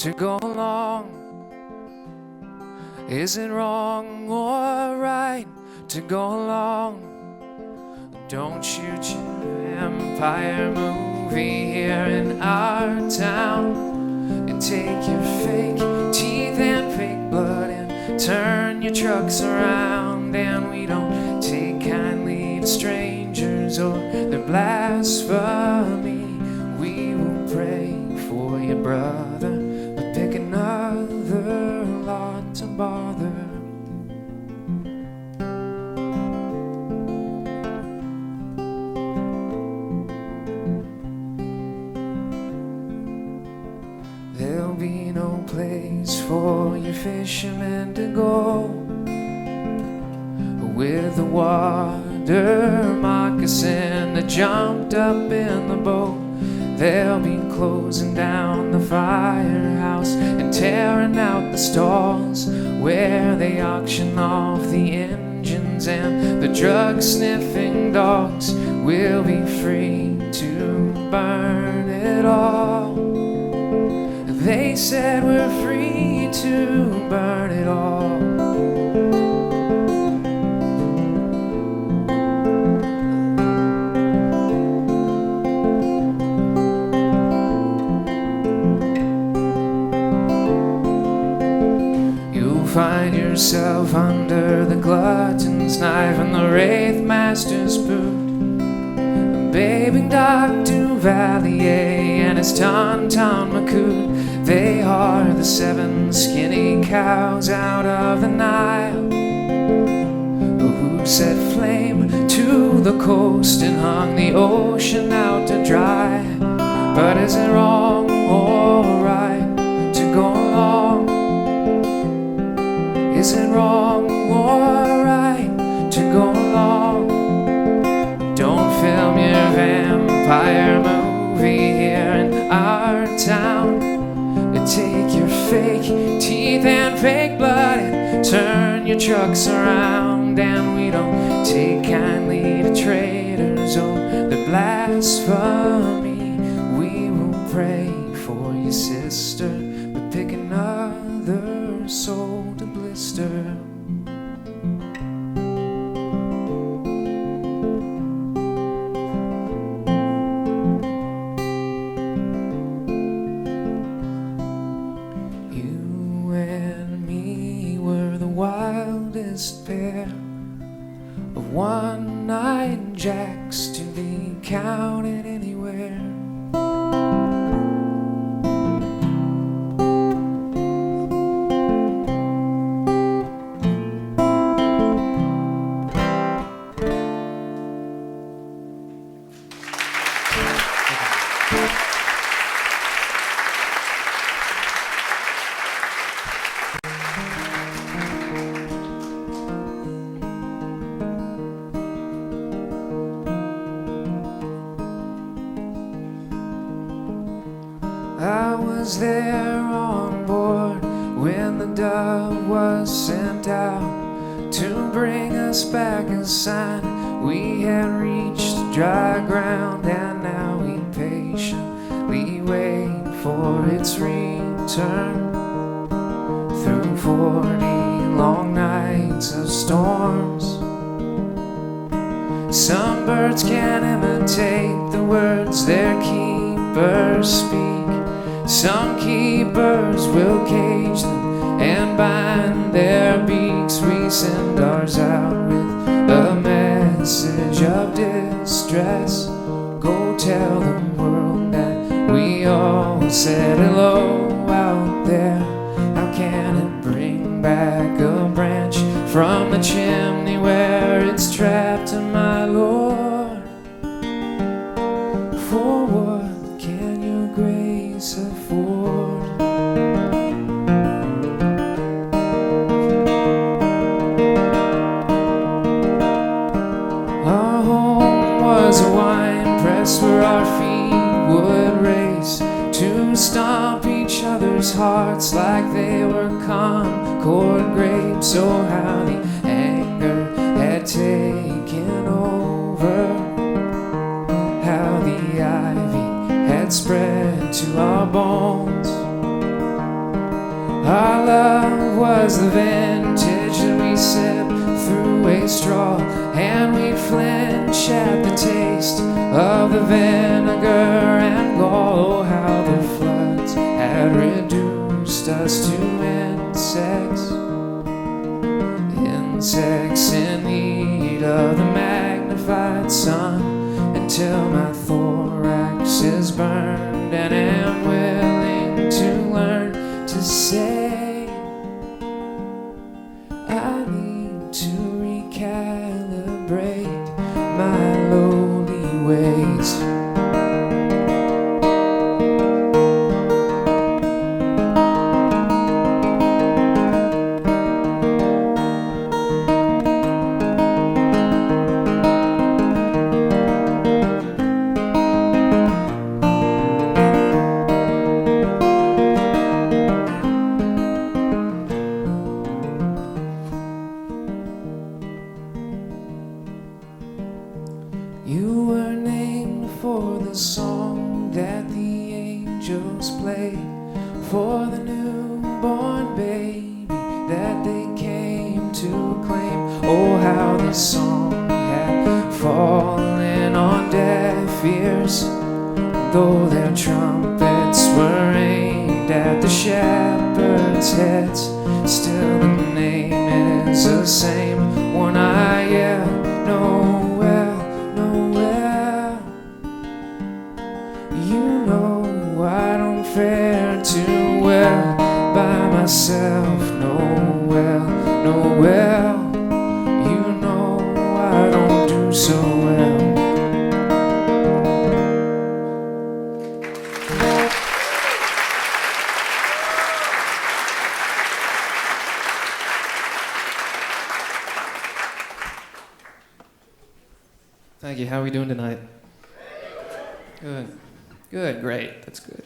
to go along? Is it wrong or right to go along? Don't shoot your empire movie here in our town, and take your fake teeth and fake blood and turn your trucks around. And we don't take kindly to strangers or their blasphemy. We will pray for your brother, but pick another lot to bother. There'll be no place for your fishermen to go with the water moccasin that jumped up in the boat. They'll be closing down the firehouse and tearing out the stalls where they auction off the engines, and the drug-sniffing dogs will be free to burn it all. They said we're free to burn it all. You'll find yourself under the glutton's knife and the wraith master's boot, bathing Dr. Valier and his Tauntaun Macoute. They are the 7 skinny cows out of the Nile, who set flame to the coast and hung the ocean out to dry. But is it wrong or right to go along? Is it wrong or right to go along? Don't film your vampire movie here in our town. Take your fake teeth and fake blood and turn your trucks around. And we don't take kindly to traitors or the blasphemy. We will pray for your sister, but pick another soul to blister. Wildest pair of one-night jacks to be counted anywhere. I was there on board when the dove was sent out to bring us back a sign we had reached dry ground, and now we patiently wait for its return through 40 long nights of storms. Some birds can imitate the words their keepers speak. Some keepers will cage them and bind their beaks. We send ours out with a message of distress. Go tell the world that we all said hello out there. How can it bring back a branch from the chimney where it's trapped, my Lord? For what can your grace afford? Our home was a wine press where our feet would race to stomp each other's hearts like they were Concord grapes. Oh, how the anger had taken over, how the ivy had spread to our bones. was the vintage that we sipped through a straw, and we'd flinch at the taste of the vinegar and gall. Oh, how the floods had reduced us to insects, insects in need of the magnified sun, until my thorax is burned and am willing to learn to say I need to recalibrate my lowly ways. You were named for the song that the angels played, for the newborn baby that they came to claim. Oh, how the song had fallen on deaf ears, though their trumpets were aimed at the shepherds' heads. Still the name is the same, one I yet know well. You know I don't fare too well by myself. No well. You know I don't do so well. Thank you. How are we doing tonight? Good. Good, great. That's good.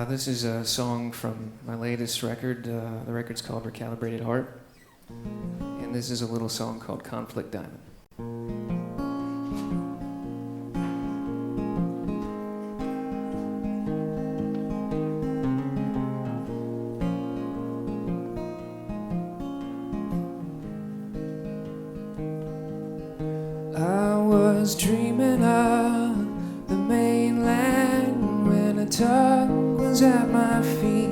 This is a song from my latest record. The record's called Recalibrated Heart. And this is a little song called Conflict Diamond. I was dreaming of the mainland when a tug was at my feet,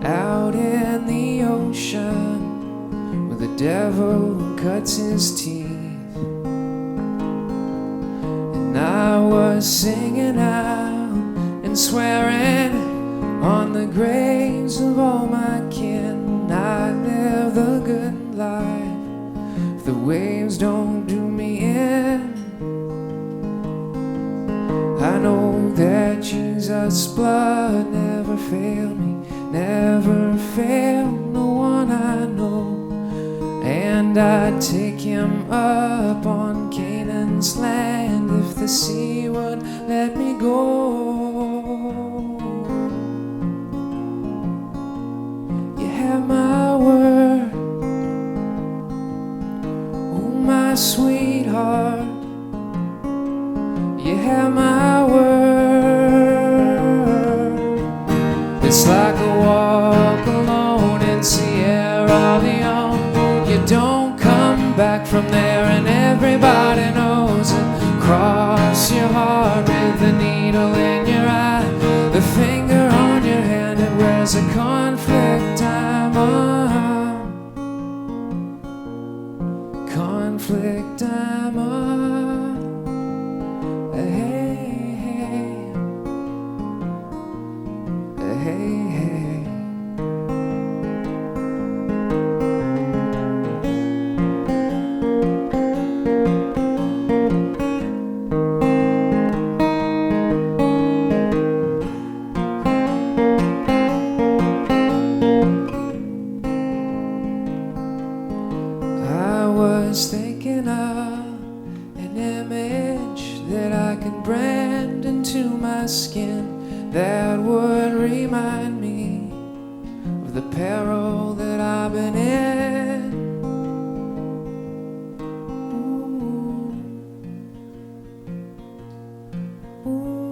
out in the ocean where the devil cuts his teeth. And I was singing out and swearing on the graves of all my kin I'd live the good life if the waves don't do me in. I know that Jesus' blood never failed me, never failed no one I know. And I'd take him up on Canaan's land if the sea would let me go. You have my word, oh my sweetheart. You have my word. It's like a walk alone in Sierra Leone. You don't come back from there, and everybody knows it. Cross your heart with the needle in your eye, the finger on your hand, it wears a conflict diamond. Conflict diamond. I was thinking of an image that I could brand into my skin that would remind me of the peril that I've been in. Ooh. Ooh.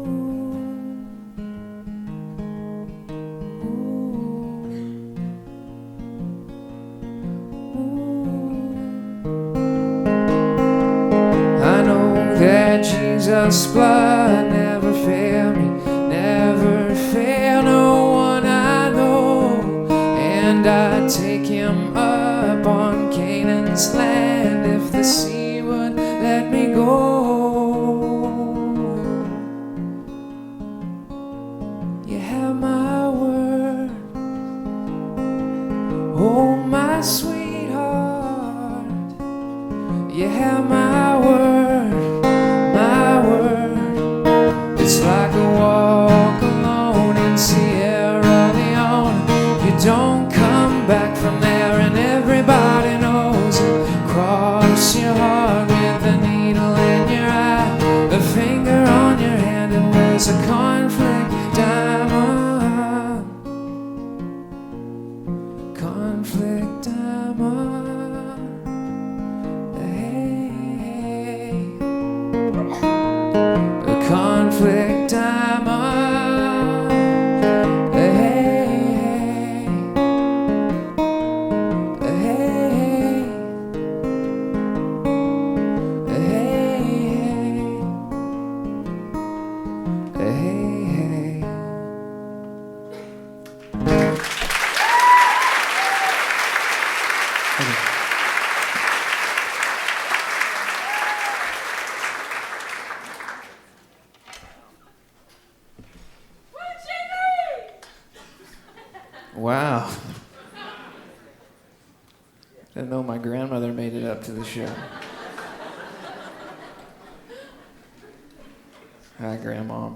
Jesus' blood never failed me, never failed no one I know. And I'd take him up on Canaan's land if the sea would let me go. You have my word, oh my sweetheart. You have my word, my word. It's like a walk alone in Sierra Leone. You don't come back from there, and everybody knows it. Cross your heart with a needle in your eye, a finger on your hand, and there's a conflict diamond, conflict diamond. A conflict diamond, hey, hey, hey, hey. Wow. Didn't know my grandmother made it up to the show. Hi, Grandma.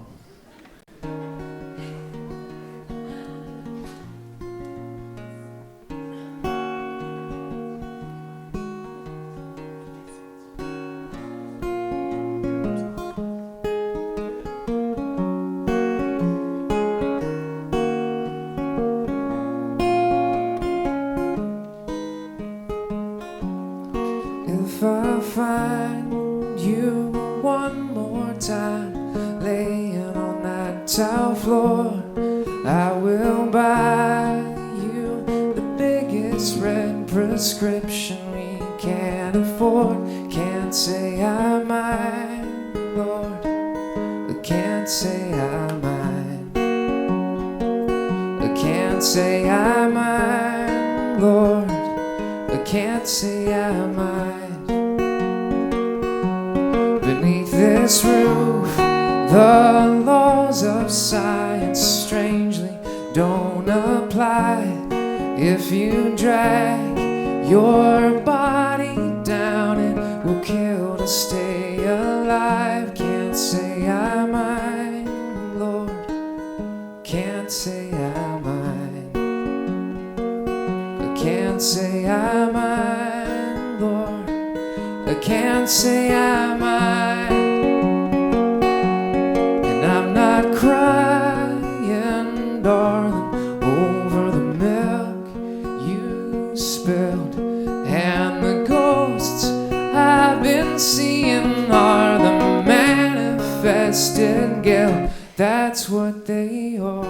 If I find you one more time laying on that tile floor, I will buy you the biggest red prescription we can afford. Can't say I mind, Lord. I can't say I mind. I can't say I mind, Lord. I can't say I mind. Beneath this roof, the laws of science strangely don't apply. If you drag your body down, it will kill to stay alive. Can't say I mind, Lord. Can't say I mind. I can't say I mind, Lord. I can't say I mind. And I'm not crying, darling, over the milk you spilled. And the ghosts I've been seeing are the manifested guilt. That's what they are.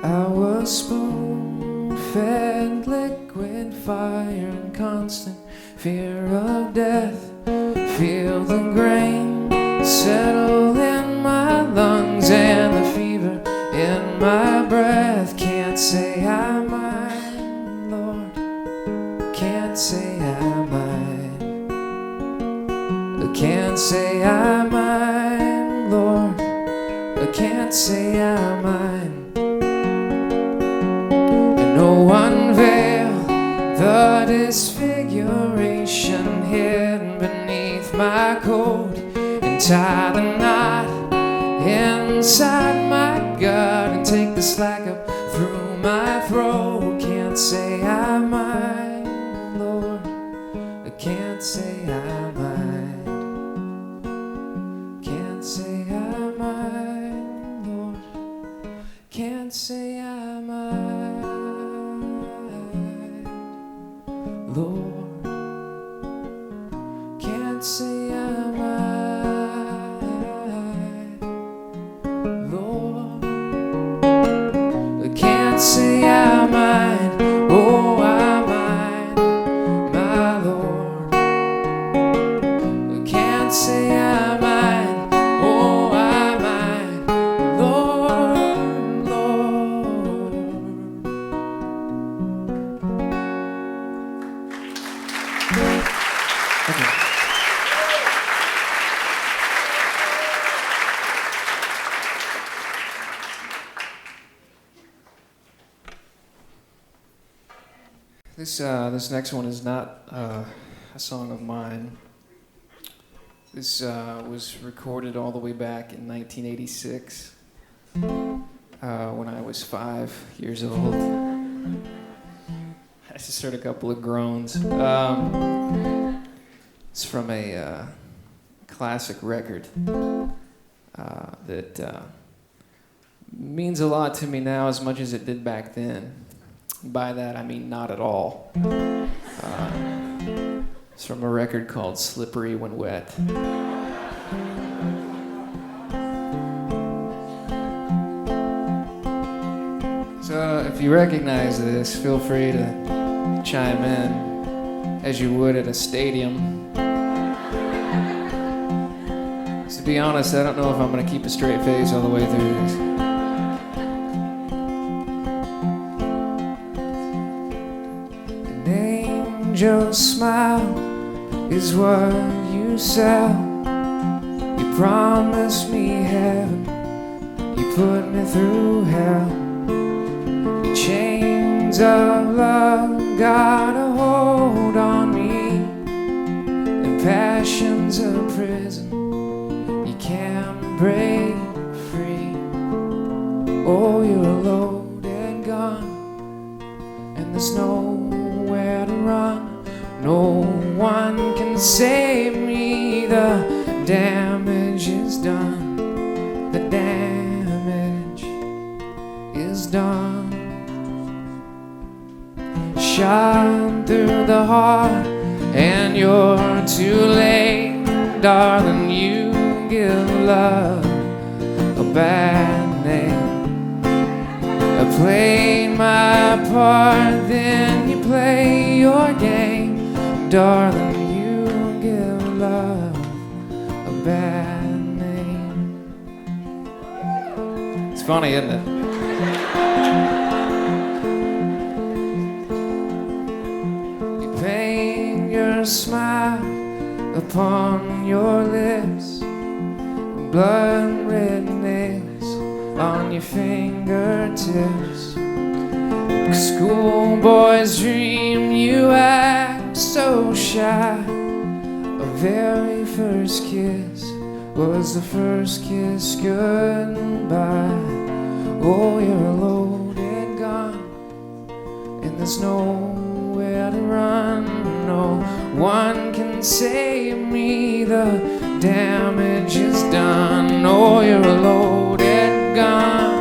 I was spoon-fed liquid fire and constant fear of death. Feel the grain settle in my lungs and the fever in my breath. Can't say I mind, Lord. Can't say I mind. I can't say I mind, Lord. I can't say I mind. No unveil the disfiguration hidden beneath my coat, and tie the knot inside my gut and take the slack up through my throat. Can't say I mind, Lord. I can't say I mind. Can't say I mind, Lord. Can't say I mind. Lord, can't say I mind. Thank you. This next one is not a song of mine. This was recorded all the way back in 1986 when I was 5 years old. I just heard a couple of groans. It's from a classic record that means a lot to me now as much as it did back then. By that, I mean not at all. It's from a record called Slippery When Wet. So if you recognize this, feel free to chime in as you would at a stadium. To be honest, I don't know if I'm going to keep a straight face all the way through this. Your smile is what you sell. You promised me heaven, you put me through hell. Your chains of love got a hold on me, and passion's a prison you can't break free. Oh, you're a loaded gun, and there's nowhere to run. No one can save me, the damage is done. The damage is done. Shot through the heart and you're too late. Darling, you give love a bad name. I played my part, then you play your game. Darling, you give love a bad name. It's funny, isn't it? You paint your smile upon your lips, blood-red nails on your fingertips. Schoolboy's dream, you act so shy. A very first kiss was the first kiss goodbye. Oh, you're a loaded gun, and there's nowhere to run. No one can save me, the damage is done. Oh, you're a loaded gun.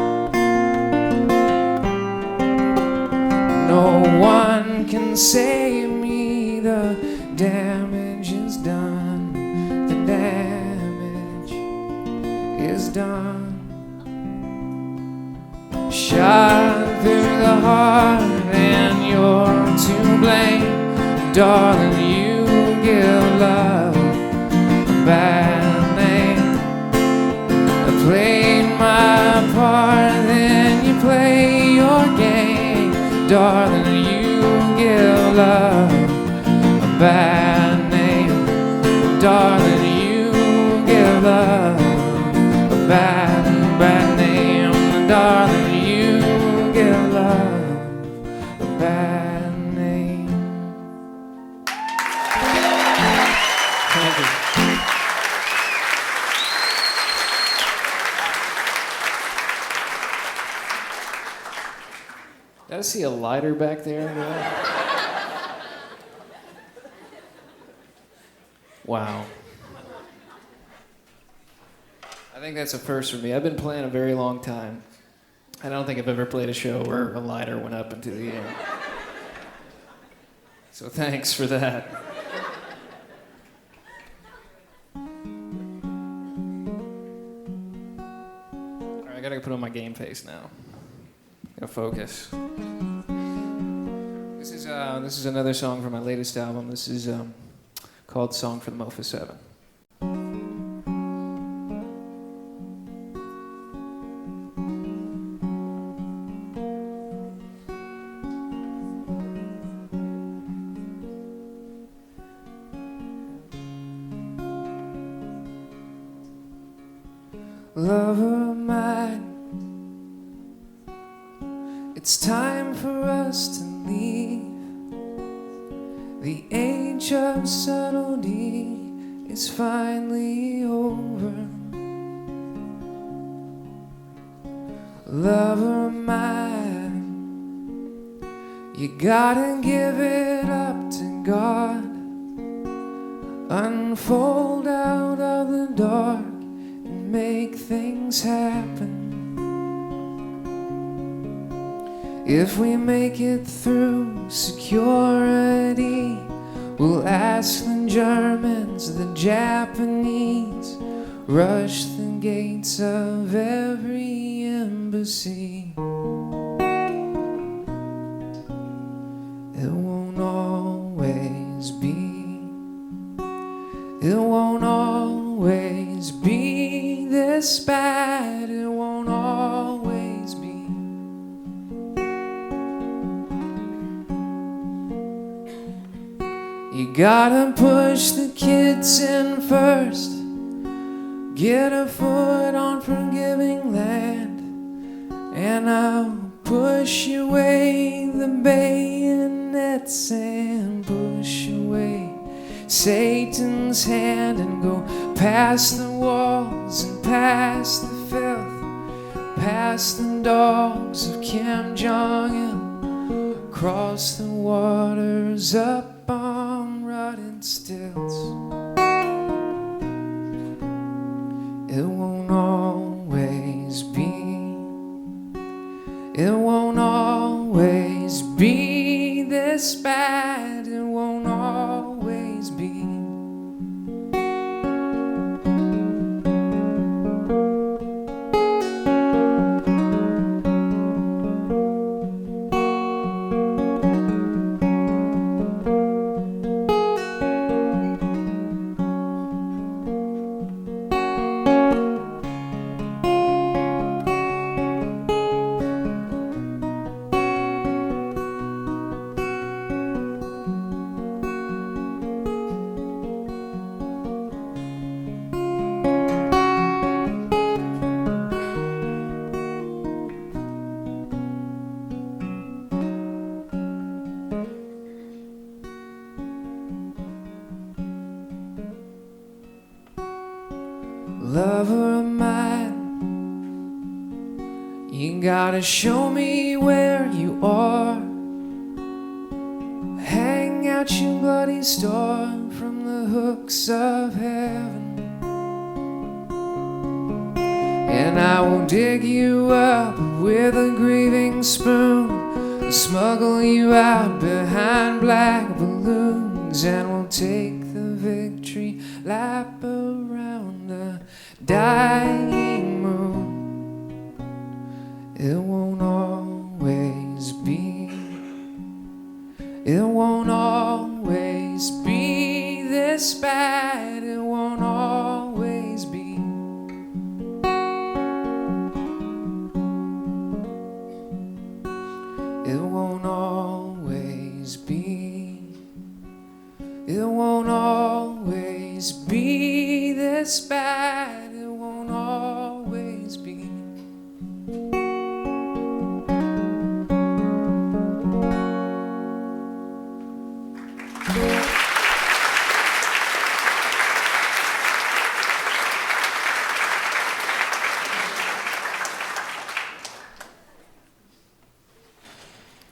No one can save me, the damage is done. The damage is done. Shot through the heart and you're to blame. Darling, you give love a bad name. I played my part, then you play your game. Darling, you give love a bad name. Darling, you give love a bad name. Darling, you give love a bad name. Thank you. Did I see a lighter back there? Wow. I think that's a first for me. I've been playing a very long time. I don't think I've ever played a show where a lighter went up into the air. So thanks for that. All right, I gotta put on my game face now. Gotta focus. This is another song from my latest album. This is called Song for the Mofa 7. lover of mine. It's time for us to leave. The age of subtlety is finally over. Lover of mine, you gotta give it up to God. Unfold out of the dark and make things happen. If we make it through security, we'll ask the Germans, the Japanese, rush the gates of every embassy. It won't always be, it won't always be this bad. It won't always be. You gotta push the kids in first. Get a foot on forgiving land, and I'll push away the bayonets and push away Satan's hand and go past the walls and past the filth, past the dogs of Kim Jong-il, across the waters up on rotted stilts. It won't always be, it won't always be this bad. It won't always be. Lover of mine, you gotta show me where you are. Hang out your bloody star from the hooks of heaven, and I will dig you up with a grieving spoon, smuggle you out behind black balloons, and we'll take the victory lap around the dying moon. It won't always be, it won't always be this bad. It won't always be. It won't always be, it won't always be this bad. It won't always be.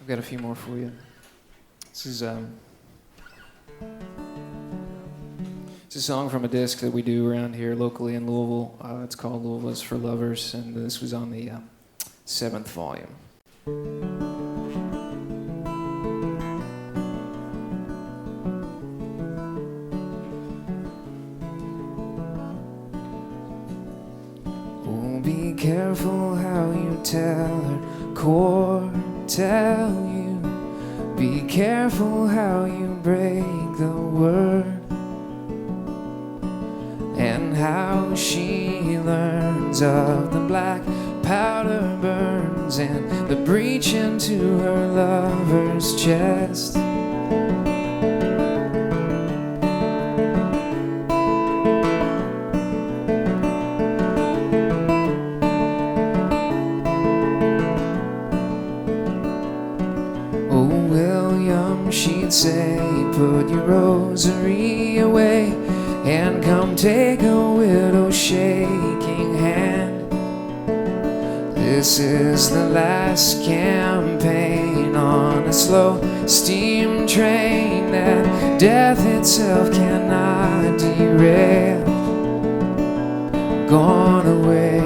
I've got a few more for you. This is it's a song from a disc that we do around here locally in Louisville. It's called Louisville is for Lovers, and this was on the 7th volume. Oh, be careful how you tell her, court tell you. Be careful how you break the word, and how she learns of the black powder burns and the breach into her lover's chest. away and come take a widow's shaking hand. This is the last campaign on a slow steam train that death itself cannot derail. Gone away,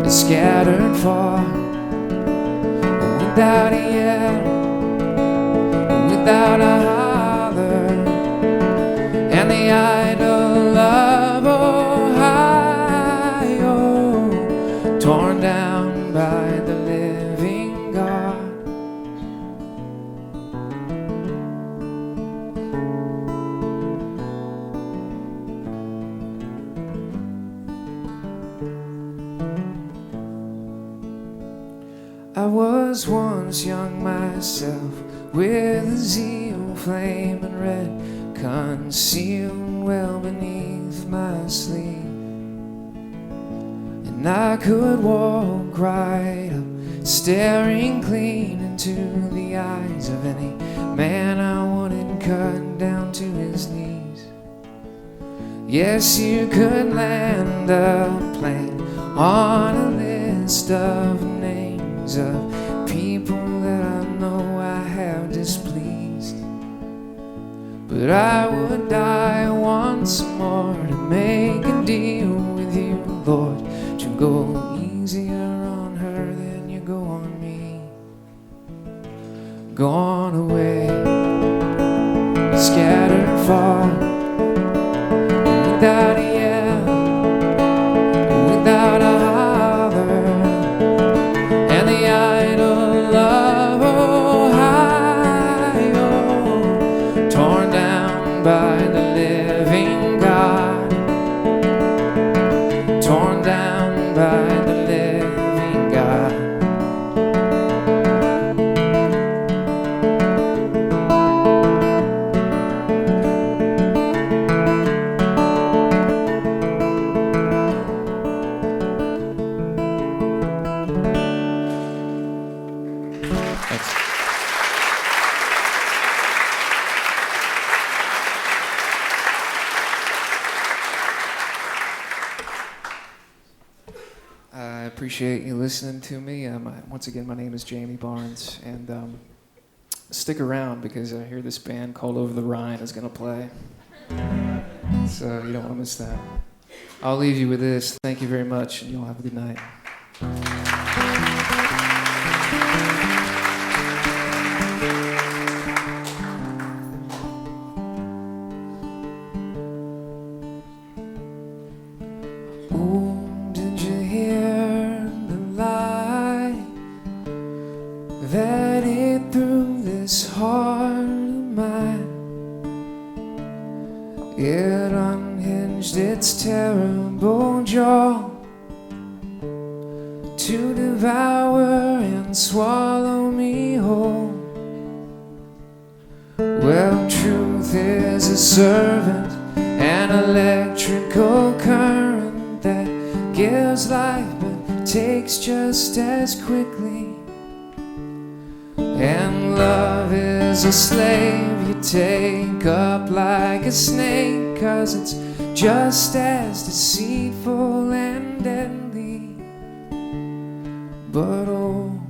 scattered far, without a yell, without a holler, and the idol of Ohio torn down by the living God. I was once young myself, with a zeal flaming red, concealed well beneath my sleeve. And I could walk right up, staring clean into the eyes of any man I wanted, cut down to his knees. Yes, you could land a plane on a list of names of people that I know I have displeased. But I would die once more to make a deal with you, Lord, to go easier on her than you go on me. Gone away, scattered far, without a yell, without a holler, and the idol of Ohio torn down by the living God, torn down by the living God. I appreciate you listening to me. Once again, my name is Jamie Barnes, and stick around because I hear this band called Over the Rhine is going to play. So you don't want to miss that. I'll leave you with this. Thank you very much, and you'll have a good night. That it through this heart of mine, it unhinged its terrible jaw to devour and swallow me whole. Well, truth is a servant, an electrical current that gives life but takes just as quickly. And love is a slave you take up like a snake, 'cause it's just as deceitful and deadly. But oh,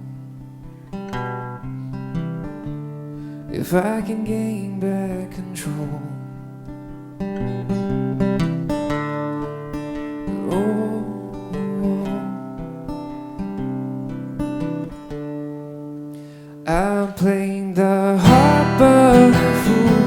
if I can gain back control. I played the harp of the fool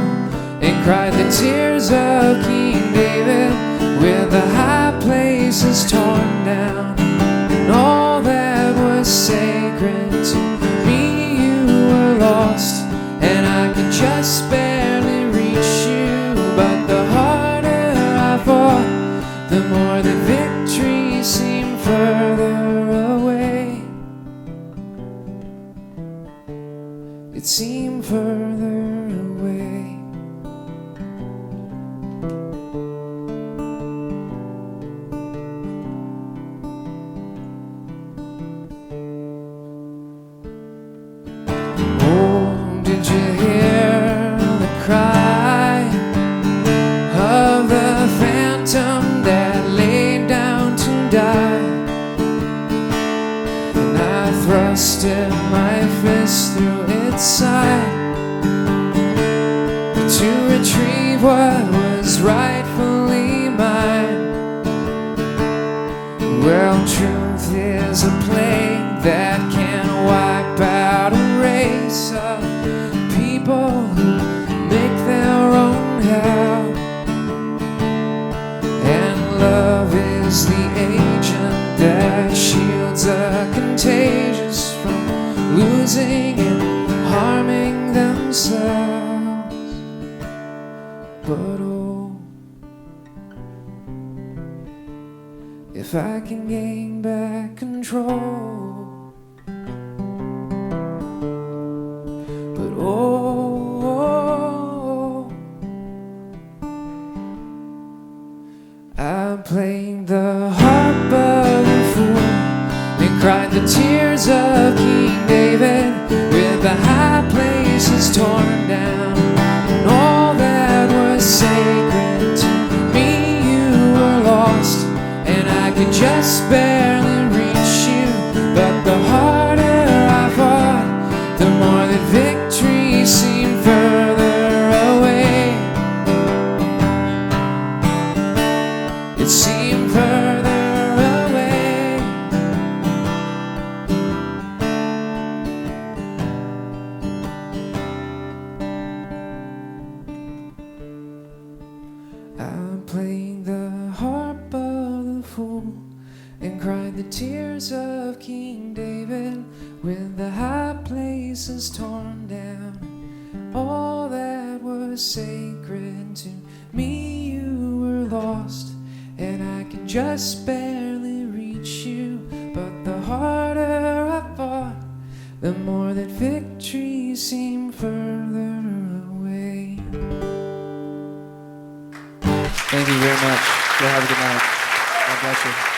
and cried the tears of King David, with the high places torn down and all that was sacred to me. You were lost and I could just barely reach you, but the harder I fought, the more the victory seemed further away. It seemed further away. Oh, did you hear the cry what was rightfully mine. Well, truth is a plague that can wipe out a race of people who make their own hell. And love is the agent that shields the contagious from losing and harming themselves. But oh, if I can gain back control. But oh, I played the harp of the fool and cried the tears of King David with the high places torn down and all that was sacred to me. You were lost and I could just barely reach you, but the harder I fought, the more that victory seemed further away. It seemed further away. I played the harp of the fool and cried the tears of King David with the high places torn down. All that was sacred to me, you were lost, and I can just barely reach you. But the harder I fought, the more that victory seemed further away. Thank you very much. You'll have a good night. God bless you.